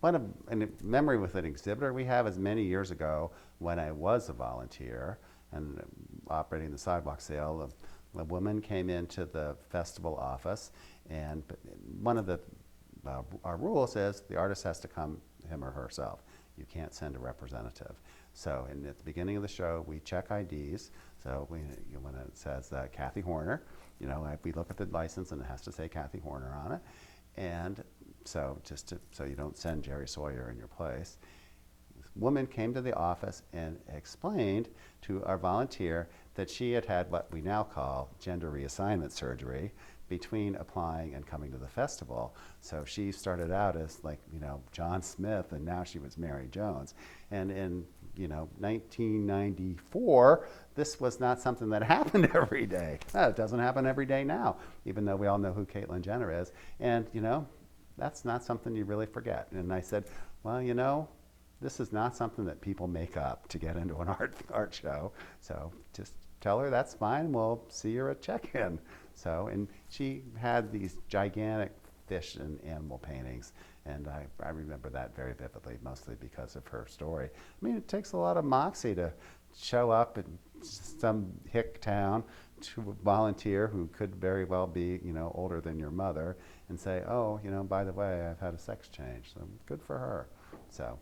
a memory with an exhibitor we have is many years ago when I was a volunteer and operating the sidewalk sale. A woman came into the festival office, and one of the our rules is the artist has to come him or herself. You can't send a representative. So at the beginning of the show, we check IDs. So when it says Kathy Horner, we look at the license and it has to say Kathy Horner on it. And so so you don't send Jerry Sawyer in your place. This woman came to the office and explained to our volunteer that she had had what we now call gender reassignment surgery between applying and coming to the festival. So she started out as John Smith, and now she was Mary Jones. And in 1994, this was not something that happened every day. It doesn't happen every day now, even though we all know who Caitlyn Jenner is. And that's not something you really forget. And I said, well, this is not something that people make up to get into an art show. So just tell her that's fine. We'll see her at check-in. So, and she had these gigantic fish and animal paintings, and I remember that very vividly, mostly because of her story. I mean, it takes a lot of moxie to show up in some hick town to volunteer who could very well be, older than your mother, and say, oh, by the way, I've had a sex change. So good for her. So